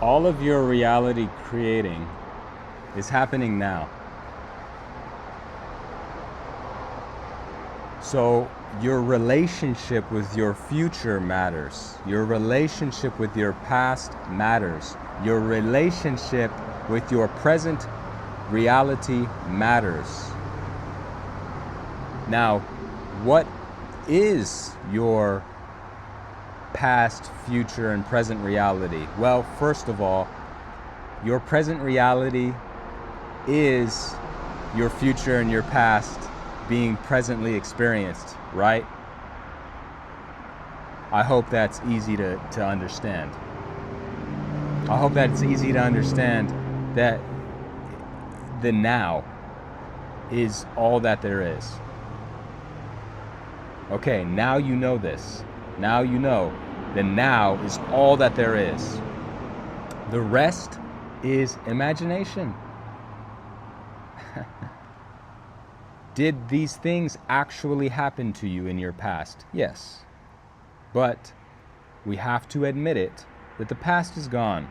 All of your reality creating is happening now. So your relationship with your future matters. Your relationship with your past matters. Your relationship with your present reality matters. Now, what is your past, future, and present reality? Well, first of all, your present reality is your future and your past being presently experienced, right? I hope that's easy to understand. I hope that it's easy to understand that the now is all that there is. Okay, now you know this. Now you know the now is all that there is. The rest is imagination. Did these things actually happen to you in your past? Yes. But we have to admit it, that the past is gone.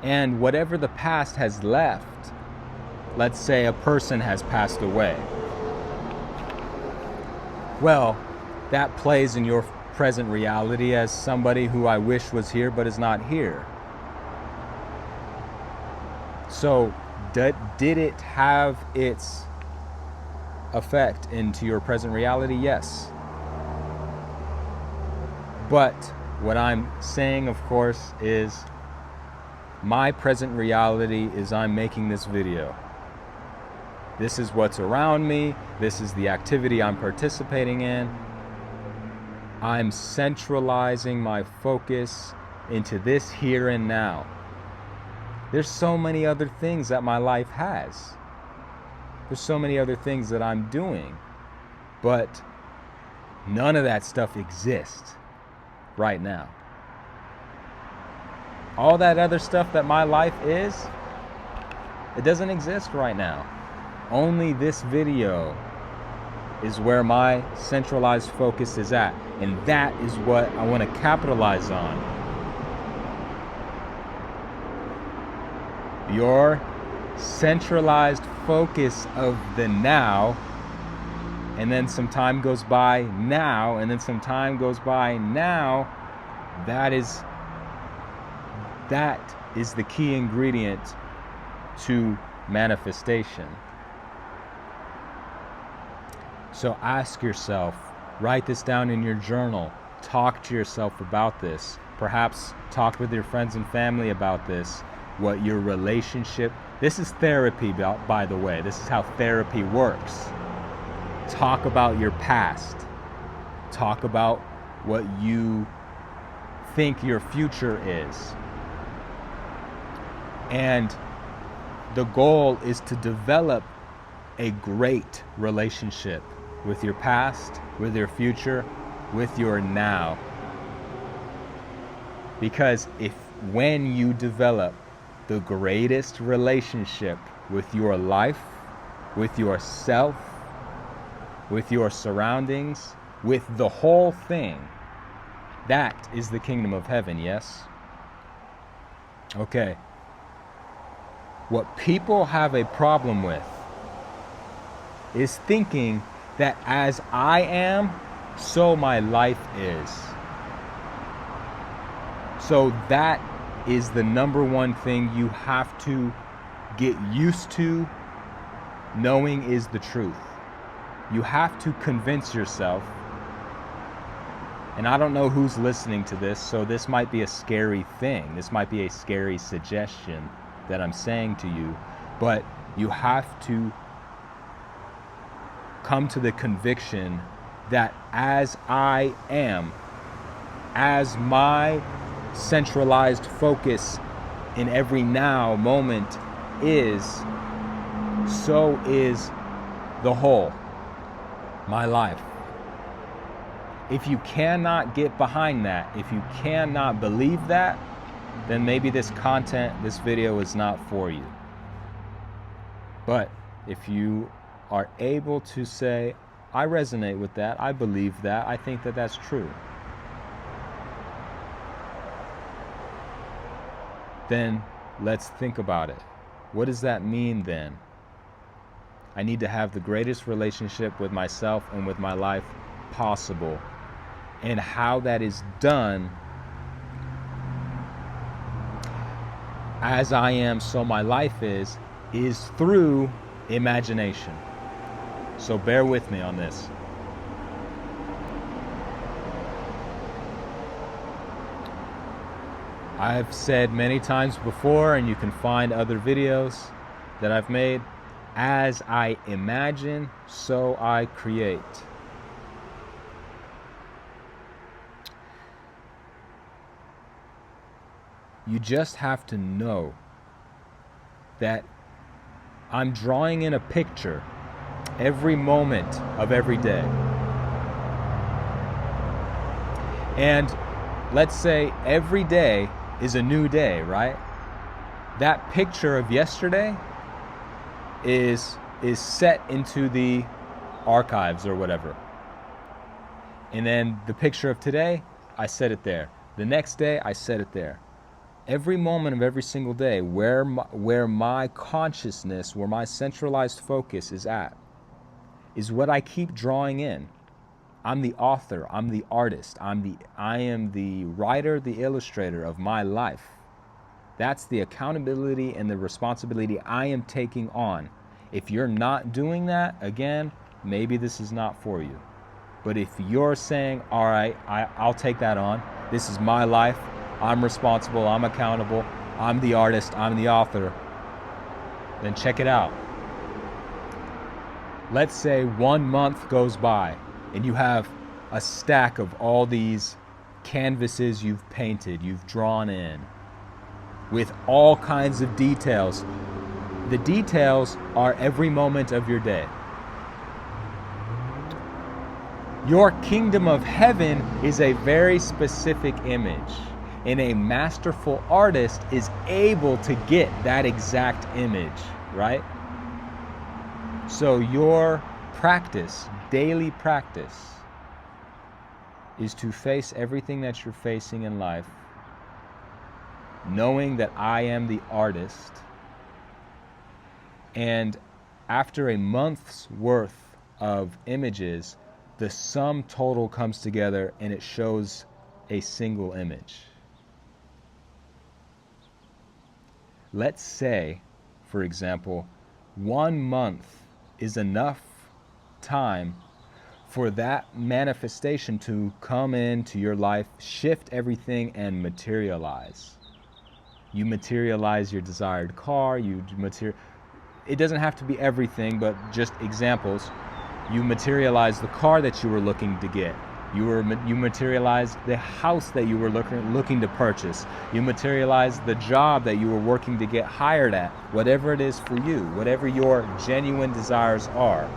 And whatever the past has left, let's say a person has passed away, well, that plays in your present reality as somebody who I wish was here but is not here. So, did it have its effect into your present reality? Yes. But what I'm saying, of course, is my present reality is I'm making this video. This is what's around me. This is the activity I'm participating in. I'm centralizing my focus into this here and now. There's so many other things that my life has. There's so many other things that I'm doing. But none of that stuff exists right now. All that other stuff that my life is, it doesn't exist right now. Only this video is where my centralized focus is at. And that is what I want to capitalize on. Your centralized focus of the now, and then some time goes by now, and then some time goes by now, that is the key ingredient to manifestation. So ask yourself, write this down in your journal, talk to yourself about this, perhaps talk with your friends and family about this, what your relationship, this is therapy, by the way, this is how therapy works. Talk about your past, talk about what you think your future is. And the goal is to develop a great relationship with your past, with your future, with your now. Because when you develop the greatest relationship with your life, with yourself, with your surroundings, with the whole thing, that is the kingdom of heaven, yes? Okay. What people have a problem with is thinking that as I am, so my life is. So that is the number one thing you have to get used to knowing is the truth. You have to convince yourself, and I don't know who's listening to this, so this might be a scary thing. This might be a scary suggestion that I'm saying to you, but you have to come to the conviction that as I am, as my centralized focus in every now moment is, so is the whole, my life. If you cannot get behind that, if you cannot believe that, then maybe this content, this video is not for you. But if you are able to say, I resonate with that, I believe that, I think that that's true, then let's think about it. What does that mean then? I need to have the greatest relationship with myself and with my life possible. And how that is done, as I am, so my life is through imagination. So bear with me on this. I've said many times before, and you can find other videos that I've made, as I imagine, so I create. You just have to know that I'm drawing in a picture every moment of every day. And let's say every day is a new day, right? That picture of yesterday is set into the archives or whatever. And then the picture of today, I set it there. The next day, I set it there. Every moment of every single day, where my consciousness, where my centralized focus is at, is what I keep drawing in. I'm the author, I'm the artist, I am the writer, the illustrator of my life. That's the accountability and the responsibility I am taking on. If you're not doing that, again, maybe this is not for you. But if you're saying, all right, I'll take that on, this is my life, I'm responsible, I'm accountable, I'm the artist, I'm the author, then check it out. Let's say 1 month goes by and you have a stack of all these canvases you've painted, you've drawn in, with all kinds of details. The details are every moment of your day. Your kingdom of heaven is a very specific image, and a masterful artist is able to get that exact image, right? So your practice, daily practice, is to face everything that you're facing in life, knowing that I am the artist. And after a month's worth of images, the sum total comes together and it shows a single image. Let's say, for example, 1 month is enough time for that manifestation to come into your life, shift everything, and materialize. You materialize your desired car, it doesn't have to be everything, but just examples. You materialize the car that you were looking to get. You materialized the house that you were looking to purchase. You materialized the job that you were working to get hired at. Whatever it is for you, whatever your genuine desires are.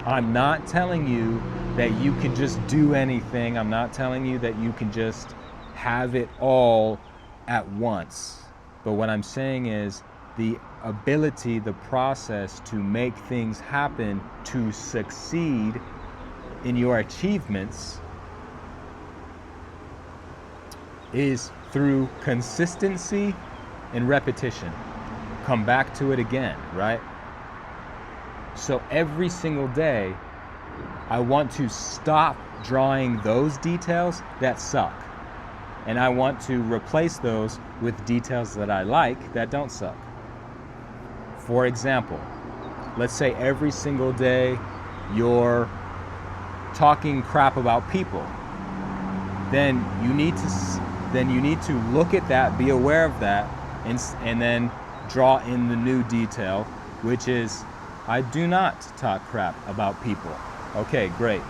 I'm not telling you that you can just do anything. I'm not telling you that you can just have it all at once. But what I'm saying is the ability, the process to make things happen, to succeed in your achievements, is through consistency and repetition. Come back to it again, right? So every single day, I want to stop drawing those details that suck. And I want to replace those with details that I like that don't suck. For example, let's say every single day you're talking crap about people. Then you need to look at that, be aware of that, and then draw in the new detail, which is, I do not talk crap about people. Okay, great.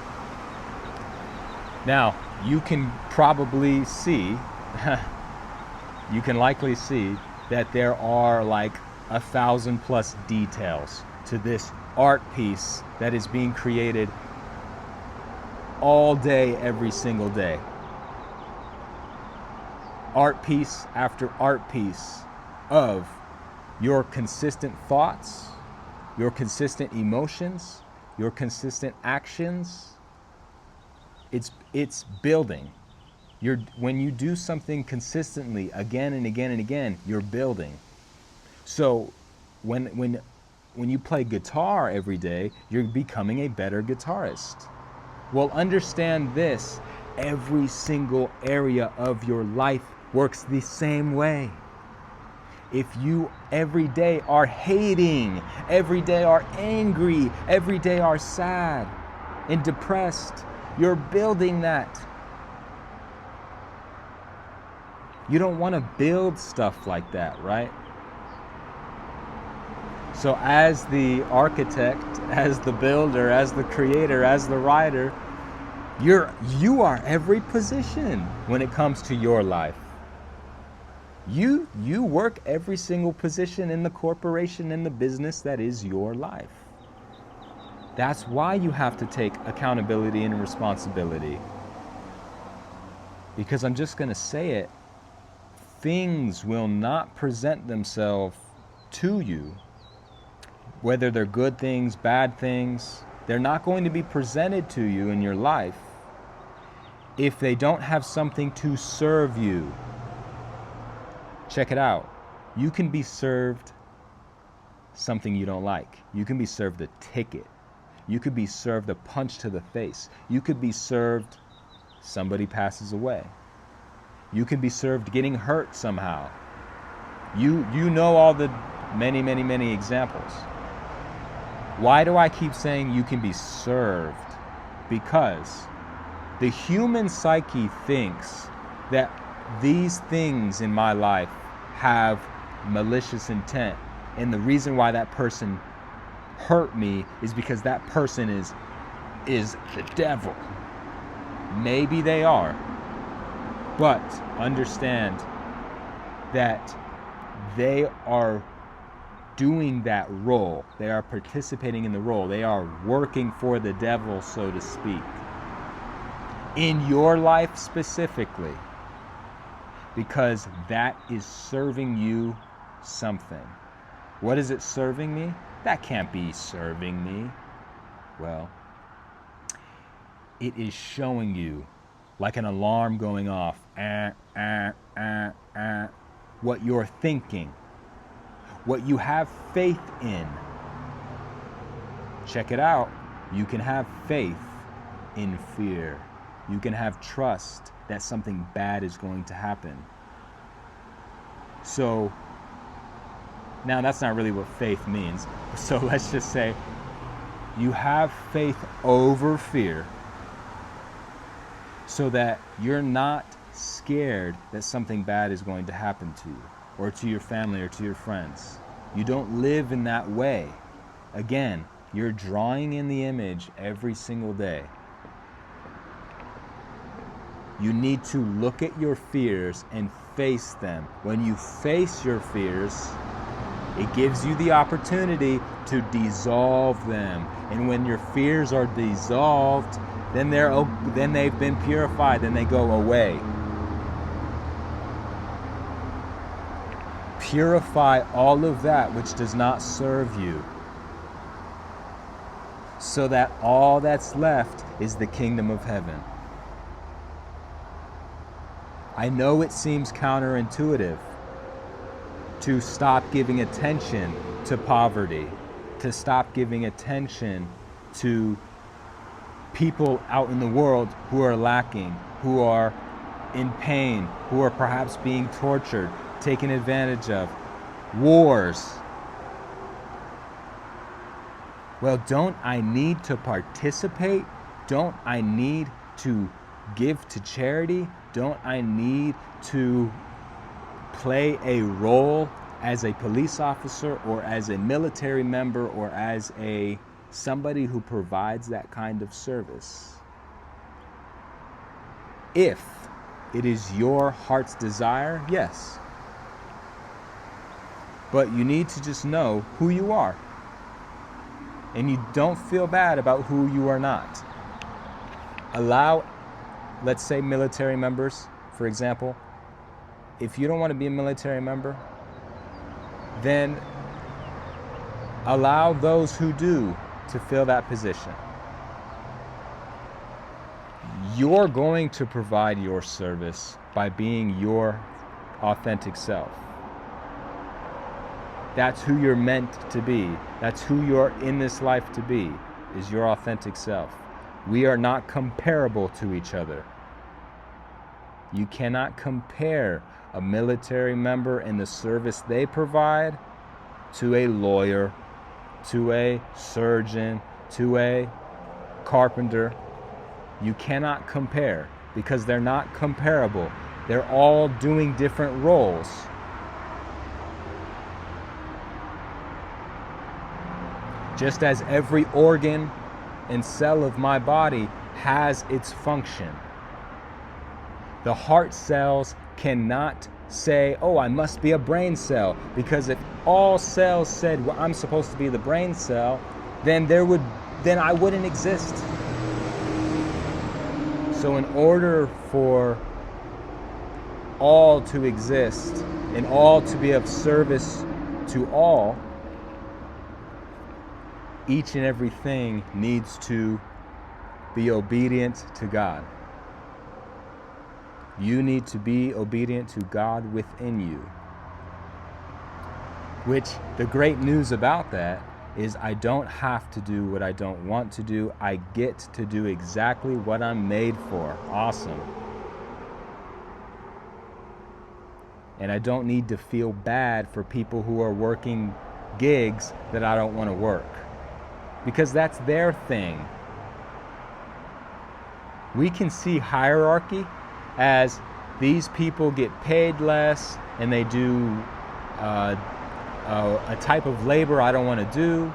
Now, you can probably see, you can likely see that there are like 1,000+ details to this art piece that is being created all day, every single day. Art piece after art piece of your consistent thoughts, your consistent emotions, your consistent actions. It's building. When you do something consistently again and again and again, you're building. So when you play guitar every day, you're becoming a better guitarist. Well, understand this, every single area of your life works the same way. If you every day are hating, every day are angry, every day are sad and depressed, you're building that. You don't want to build stuff like that, right? So as the architect, as the builder, as the creator, as the writer, you are every position when it comes to your life. You work every single position in the corporation, in the business that is your life. That's why you have to take accountability and responsibility. Because I'm just going to say it, things will not present themselves to you, whether they're good things, bad things, they're not going to be presented to you in your life if they don't have something to serve you. Check it out. You can be served something you don't like. You can be served a ticket. You could be served a punch to the face. You could be served somebody passes away. You can be served getting hurt somehow. You know all the many examples. Why do I keep saying you can be served? Because the human psyche thinks that these things in my life have malicious intent, and the reason why that person hurt me is because that person is the devil. Maybe they are, but understand that they are doing that role. They are participating in the role. They are working for the devil, so to speak. In your life specifically, because that is serving you something. What is it serving me? That can't be serving me. Well, it is showing you, like an alarm going off, what you're thinking, what you have faith in. Check it out. You can have faith in fear. You can have trust that something bad is going to happen. So, now that's not really what faith means. So let's just say you have faith over fear so that you're not scared that something bad is going to happen to you or to your family or to your friends. You don't live in that way. Again, you're drawing in the image every single day. You need to look at your fears and face them. When you face your fears, it gives you the opportunity to dissolve them. And when your fears are dissolved, then they've been purified, then they go away. Purify all of that which does not serve you, so that all that's left is the kingdom of heaven. I know it seems counterintuitive to stop giving attention to poverty, to stop giving attention to people out in the world who are lacking, who are in pain, who are perhaps being tortured, taken advantage of, wars. Well, don't I need to participate? Don't I need to give to charity? Don't I need to play a role as a police officer or as a military member or as somebody who provides that kind of service? If it is your heart's desire, yes. But you need to just know who you are. And you don't feel bad about who you are not. Allow, let's say, military members, for example. If you don't want to be a military member, then allow those who do to fill that position. You're going to provide your service by being your authentic self. That's who you're meant to be. That's who you're in this life to be, is your authentic self. We are not comparable to each other. You cannot compare a military member and the service they provide to a lawyer, to a surgeon, to a carpenter. You cannot compare because they're not comparable. They're all doing different roles. Just as every organ and cell of my body has its function. The heart cells cannot say, oh, I must be a brain cell, because if all cells said, well, I'm supposed to be the brain cell, then I wouldn't exist. So in order for all to exist and all to be of service to all, each and everything needs to be obedient to God. You need to be obedient to God within you. Which, the great news about that is I don't have to do what I don't want to do. I get to do exactly what I'm made for. Awesome. And I don't need to feel bad for people who are working gigs that I don't want to work, because that's their thing. We can see hierarchy as these people get paid less and they do a type of labor I don't want to do.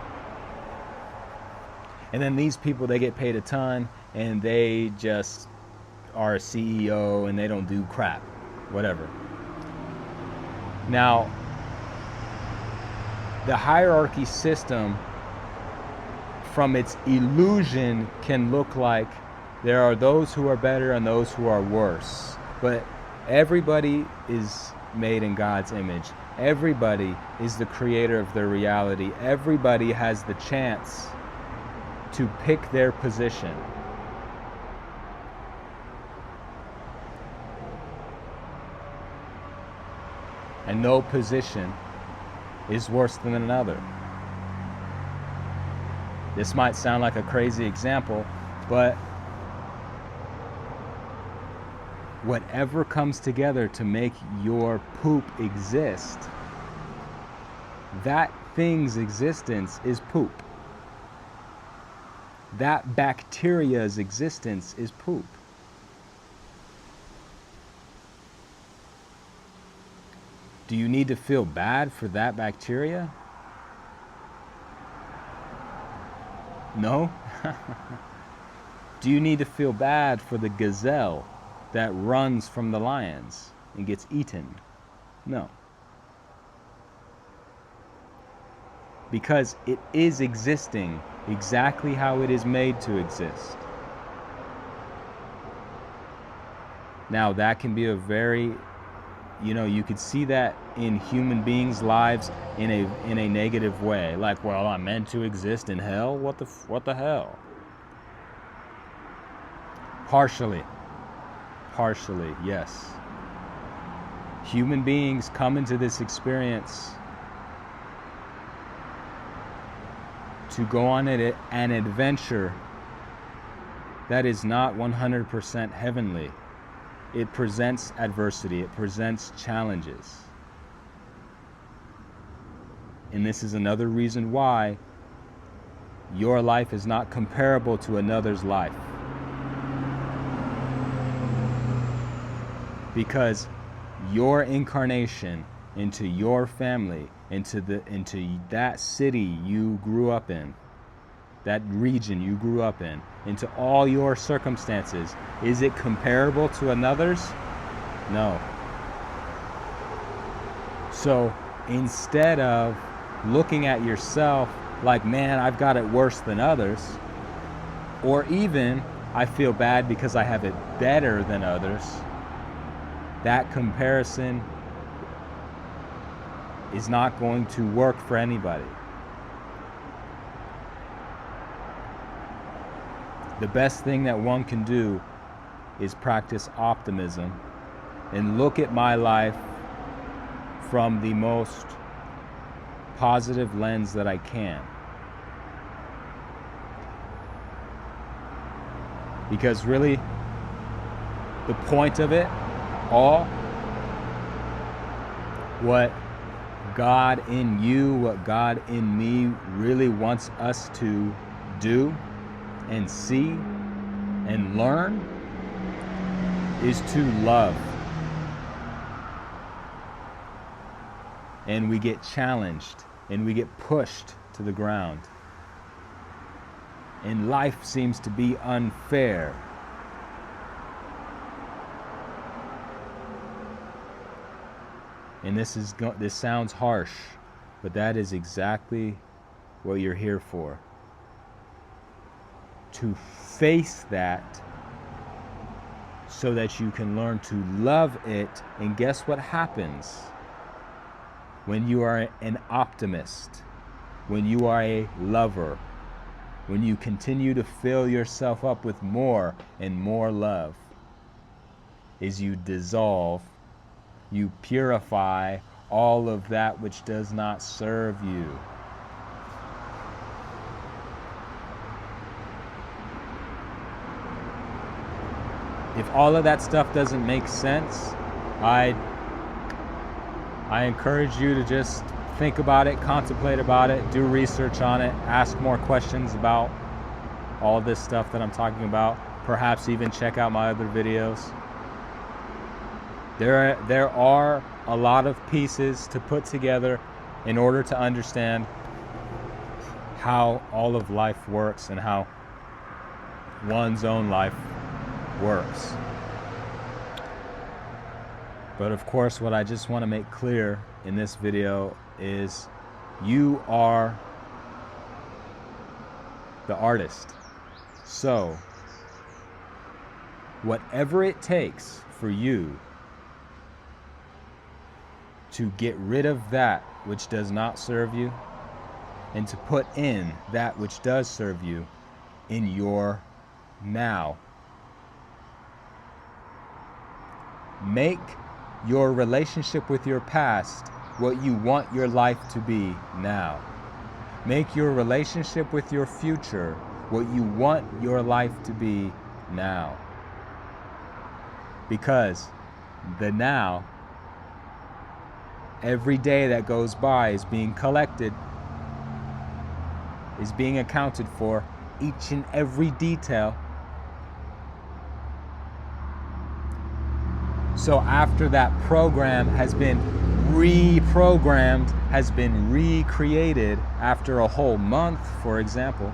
And then these people, they get paid a ton and they just are a CEO and they don't do crap, whatever. Now, the hierarchy system, from its illusion, can look like there are those who are better and those who are worse. But everybody is made in God's image. Everybody is the creator of their reality. Everybody has the chance to pick their position. And no position is worse than another. This might sound like a crazy example, but whatever comes together to make your poop exist, that thing's existence is poop. That bacteria's existence is poop. Do you need to feel bad for that bacteria? No? Do you need to feel bad for the gazelle that runs from the lions and gets eaten? No. Because it is existing exactly how it is made to exist. Now, that can be a very, you could see that in human beings' lives in a negative way. Like, well, I'm meant to exist in hell? What the hell? Partially, yes. Human beings come into this experience to go on an adventure that is not 100% heavenly. It presents adversity. It presents challenges. And this is another reason why your life is not comparable to another's life. Because your incarnation into your family, into that city you grew up in, that region you grew up in, into all your circumstances, is it comparable to another's? No. So instead of looking at yourself like, man, I've got it worse than others, or even I feel bad because I have it better than others, that comparison is not going to work for anybody. The best thing that one can do is practice optimism and look at my life from the most positive lens that I can. Because really, the point of it all, what God in you, what God in me really wants us to do and see and learn, is to love. And we get challenged and we get pushed to the ground. And life seems to be unfair. And this sounds harsh, but that is exactly what you're here for. To face that so that you can learn to love it. And guess what happens when you are an optimist, when you are a lover, when you continue to fill yourself up with more and more love, is you dissolve, you purify all of that which does not serve you. If all of that stuff doesn't make sense, I encourage you to just think about it, contemplate about it, do research on it, ask more questions about all this stuff that I'm talking about. Perhaps even check out my other videos. There are a lot of pieces to put together in order to understand how all of life works and how one's own life works. But of course, what I just want to make clear in this video is you are the artist. So, whatever it takes for you to get rid of that which does not serve you and to put in that which does serve you in your now. Make your relationship with your past what you want your life to be now. Make your relationship with your future what you want your life to be now. Because the now, every day that goes by, is being collected, is being accounted for, each and every detail. So after that program has been reprogrammed, has been recreated after a whole month, for example,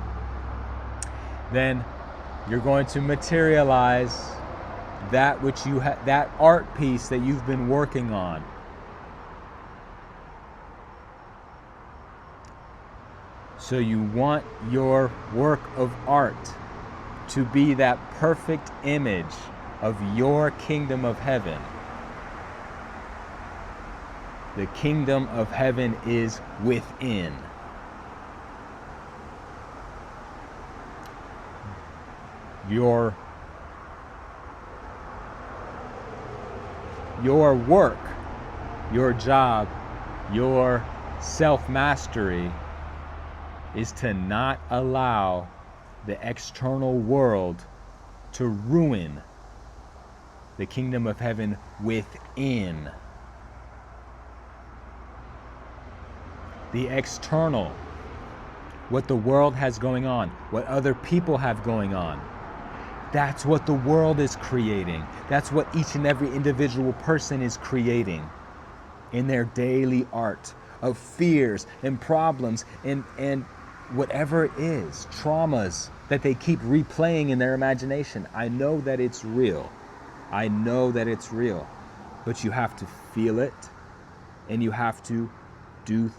then you're going to materialize that which you that art piece that you've been working on. So you want your work of art to be that perfect image of your kingdom of heaven. The kingdom of heaven is within. Your work, your job, your self-mastery is to not allow the external world to ruin the kingdom of heaven within. The external, what the world has going on, what other people have going on, that's what the world is creating. That's what each and every individual person is creating in their daily art of fears and problems and whatever it is, traumas that they keep replaying in their imagination. I know that it's real. I know that it's real. But you have to feel it, and you have to do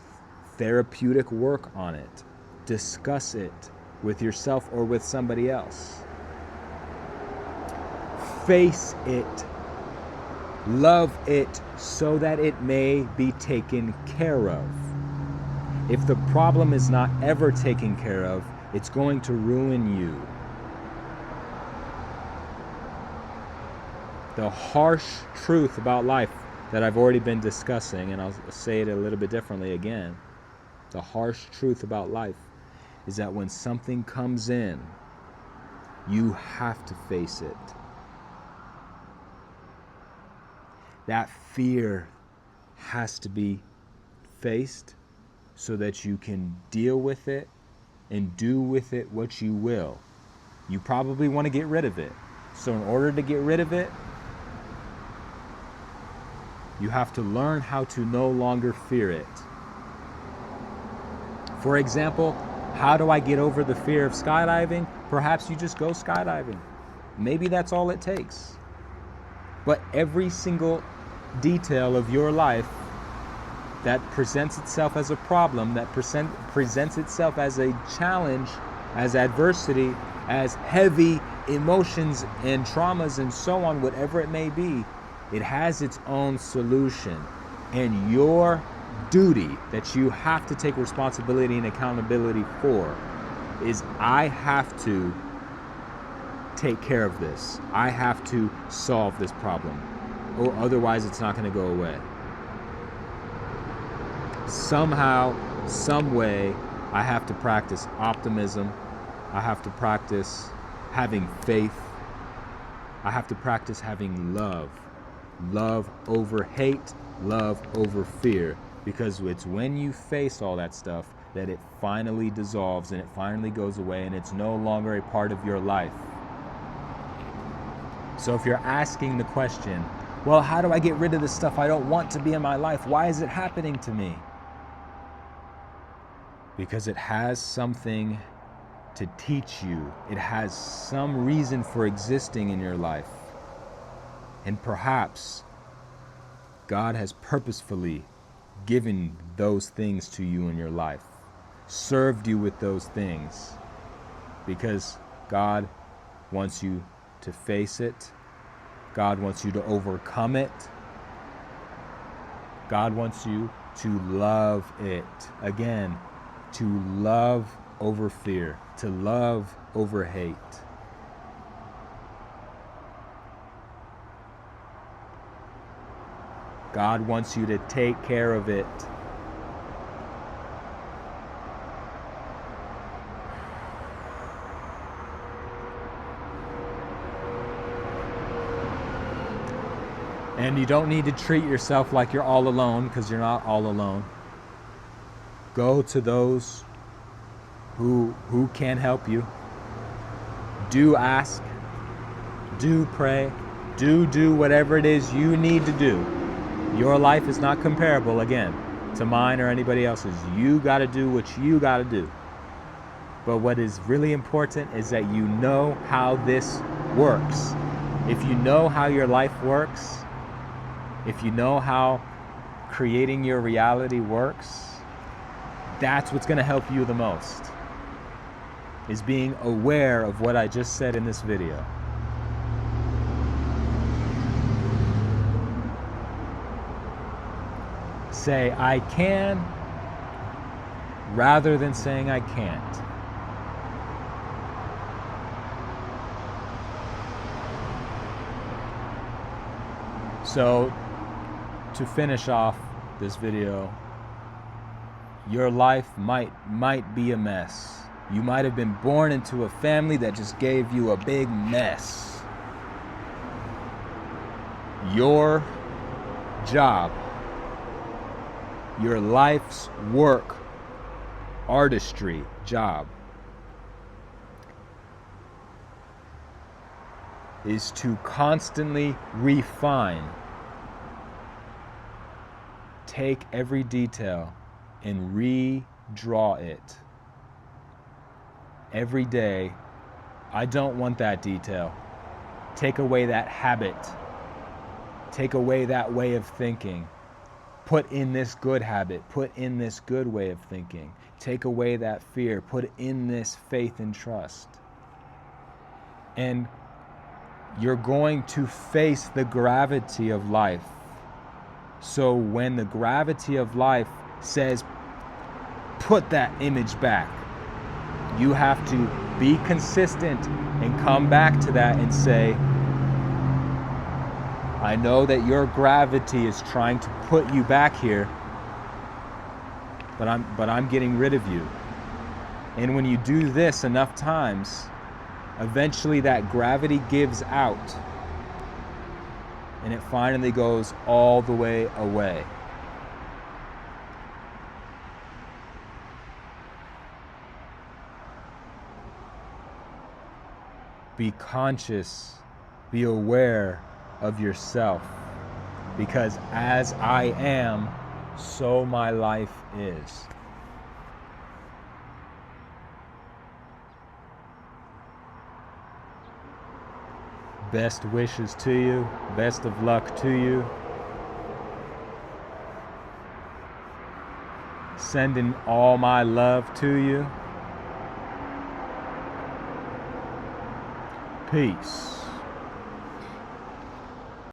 therapeutic work on it. Discuss it with yourself or with somebody else. Face it. Love it so that it may be taken care of. If the problem is not ever taken care of, it's going to ruin you. The harsh truth about life that I've already been discussing, and I'll say it a little bit differently again. The harsh truth about life is that when something comes in, you have to face it. That fear has to be faced so that you can deal with it and do with it what you will. You probably want to get rid of it. So in order to get rid of it, you have to learn how to no longer fear it. For example, how do I get over the fear of skydiving? Perhaps you just go skydiving. Maybe that's all it takes. But every single detail of your life that presents itself as a problem, that presents itself as a challenge, as adversity, as heavy emotions and traumas and so on, whatever it may be, it has its own solution. And your duty that you have to take responsibility and accountability for is, I have to take care of this. I have to solve this problem, or otherwise it's not going to go away. Somehow, some way, I have to practice optimism. I have to practice having faith. I have to practice having love. Love over hate, love over fear. Because it's when you face all that stuff that it finally dissolves and it finally goes away and it's no longer a part of your life. So if you're asking the question, well, how do I get rid of the stuff I don't want to be in my life? Why is it happening to me? Because it has something to teach you. It has some reason for existing in your life. And perhaps God has purposefully given those things to you in your life, served you with those things, because God wants you to face it. God wants you to overcome it. God wants you to love it. Again, to love over fear, to love over hate. God wants you to take care of it. And you don't need to treat yourself like you're all alone, because you're not all alone. Go to those who can help you. Do ask. Do pray. Do whatever it is you need to do. Your life is not comparable, again, to mine or anybody else's. You got to do what you got to do. But what is really important is that you know how this works. If you know how your life works, if you know how creating your reality works, that's what's going to help you the most, is being aware of what I just said in this video. Say, I can, rather than saying I can't. So, to finish off this video, your life might be a mess. You might have been born into a family that just gave you a big mess. Your job, your life's work, artistry, job, is to constantly refine. Take every detail and redraw it. Every day, I don't want that detail. Take away that habit. Take away that way of thinking. Put in this good habit. Put in this good way of thinking. Take away that fear. Put in this faith and trust. And you're going to face the gravity of life. So when the gravity of life says, put that image back, you have to be consistent and come back to that and say, I know that your gravity is trying to put you back here, but I'm getting rid of you. And when you do this enough times, eventually that gravity gives out and it finally goes all the way away. Be conscious, be aware of yourself, because as I am, so my life is. Best wishes to you, best of luck to you. Sending all my love to you. Peace.